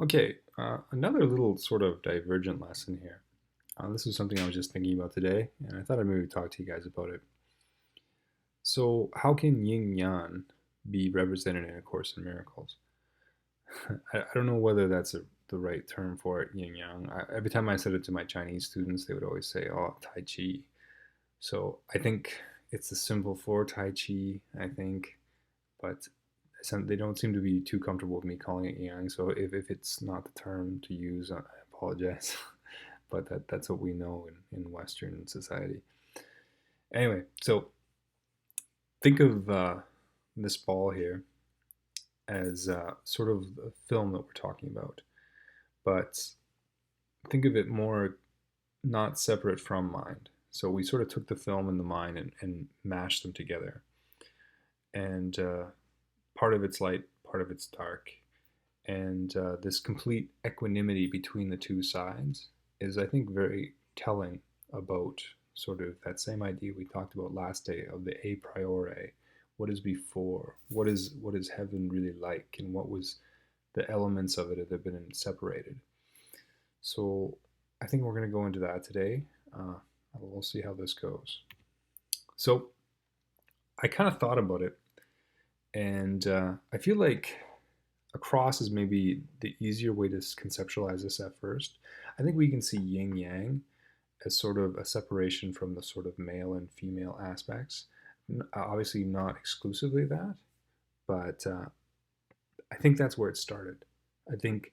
Okay, another little sort of divergent lesson here. This is something I was just thinking about today, and I thought I'd maybe talk to you guys about it. So, how can yin yang be represented in A Course in Miracles? I don't know whether that's the right term for it, yin yang. Every time I said it to my Chinese students, they would always say, "Oh, Tai Chi." So, I think it's the symbol for Tai Chi, I think, but they don't seem to be too comfortable with me calling it yang. So, if it's not the term to use, I apologize. But that's what we know in Western society. Anyway, so think of this ball here as sort of the film that we're talking about, but think of it more not separate from mind. So we sort of took the film and the mind and mashed them together, and part of it's light, part of it's dark, and this complete equanimity between the two sides is, I think, very telling about sort of that same idea we talked about last day of the a priori. What is before? What is heaven really like, and what was the elements of it that have been separated? So I think we're going to go into that today. We'll see how this goes. So I kind of thought about it, and I feel like a cross is maybe the easier way to conceptualize this at first. I think we can see yin yang as sort of a separation from the sort of male and female aspects. Obviously, not exclusively that, but I think that's where it started. I think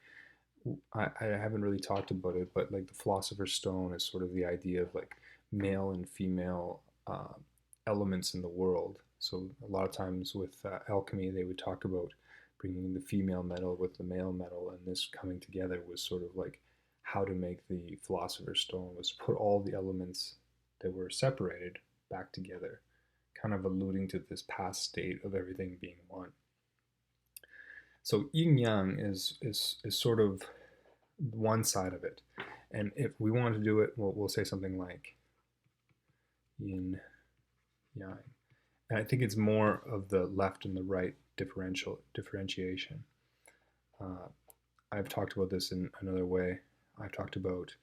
I haven't really talked about it, but like the Philosopher's Stone is sort of the idea of like male and female elements in the world. So a lot of times with alchemy, they would talk about bringing the female metal with the male metal, and this coming together was sort of like how to make the Philosopher's Stone, was to put all the elements that were separated back together, kind of alluding to this past state of everything being one. So yin yang is sort of one side of it, and if we want to do it, we'll say something like yin yang, and I think it's more of the left and the right differentiation. Uh, I've talked about this in another way. I've talked about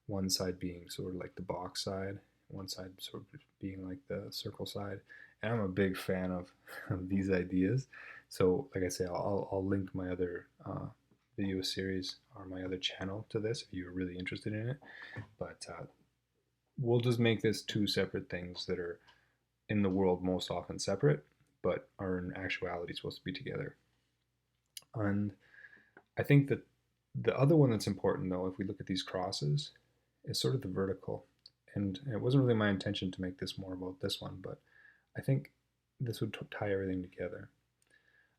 one side being sort of like the box side, one side sort of being like the circle side. And I'm a big fan of these ideas. So, like I say, I'll link my other video series or my other channel to this if you're really interested in it. But we'll just make this two separate things that are in the world most often separate, but are in actuality supposed to be together. And I think that the other one that's important, though, if we look at these crosses, is sort of the vertical. And it wasn't really my intention to make this more about this one, but I think this would tie everything together.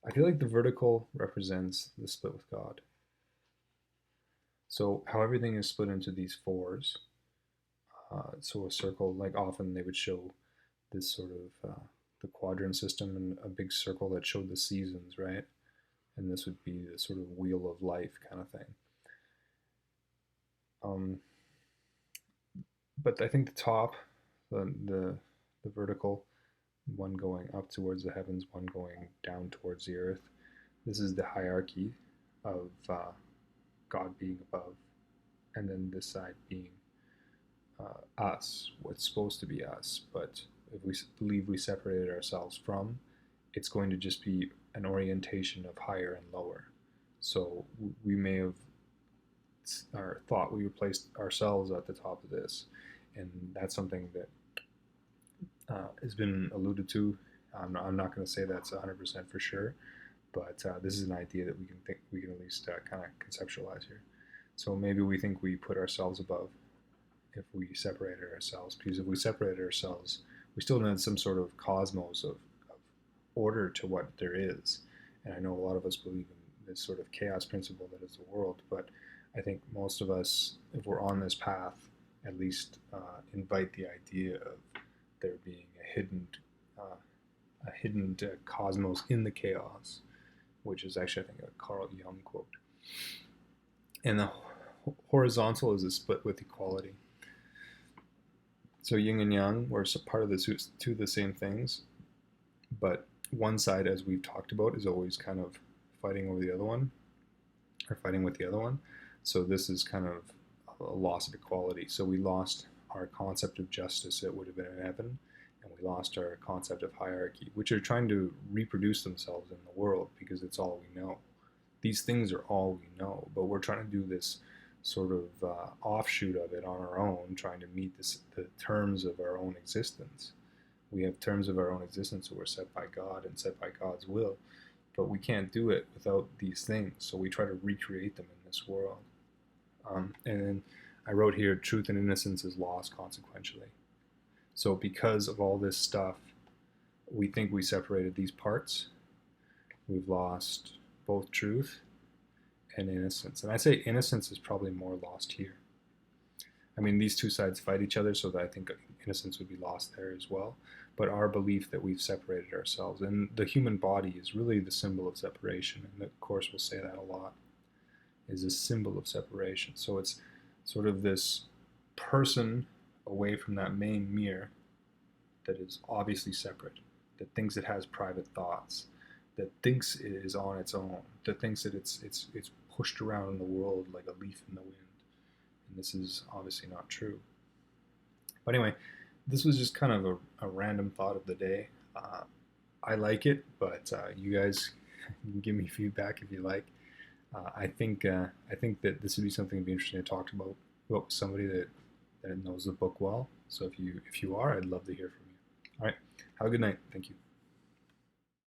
I feel like the vertical represents the split with God. So, how everything is split into these fours. So, a circle, like often they would show this sort of the quadrant system and a big circle that showed the seasons, right? And this would be the sort of wheel of life kind of thing. But I think the top, the vertical, one going up towards the heavens, one going down towards the earth. This is the hierarchy of God being above, and then this side being us, what's supposed to be us. But if we believe we separated ourselves from, it's going to just be an orientation of higher and lower. So we may have thought we replaced ourselves at the top of this, and that's something that has been alluded to. I'm not going to say that's 100% for sure, but this is an idea that we can at least kind of conceptualize here. So maybe we think we put ourselves above if we separated ourselves, because if we separated ourselves, we still need some sort of cosmos of order to what there is. And I know a lot of us believe in this sort of chaos principle that is the world, but I think most of us, if we're on this path, at least invite the idea of there being a hidden cosmos in the chaos, which is actually, I think, a Carl Jung quote. And the horizontal is a split with equality. So yin and yang were part of two of the same things, but one side, as we've talked about, is always kind of fighting over the other one. are fighting with the other one. So this is kind of a loss of equality. So we lost our concept of justice, it would have been in heaven, and we lost our concept of hierarchy, which are trying to reproduce themselves in the world because it's all we know. These things are all we know, but we're trying to do this sort of offshoot of it on our own, trying to meet the terms of our own existence. We have terms of our own existence that were set by God and set by God's will, but we can't do it without these things. So we try to recreate them in this world. And then I wrote here, truth and innocence is lost consequentially. So because of all this stuff, we think we separated these parts. We've lost both truth and innocence. And I say innocence is probably more lost here. I mean, these two sides fight each other, so that I think innocence would be lost there as well. But our belief that we've separated ourselves, and the human body is really the symbol of separation, and of course we'll say that a lot, is a symbol of separation. So it's sort of this person away from that main mirror that is obviously separate, that thinks it has private thoughts, that thinks it is on its own, that thinks that it's pushed around in the world like a leaf in the wind. And this is obviously not true. But anyway, this was just kind of a random thought of the day. I like it, but you guys can give me feedback if you like. I think that this would be something that'd be interesting to talk about with somebody that knows the book well. So if you are, I'd love to hear from you. All right, have a good night. Thank you.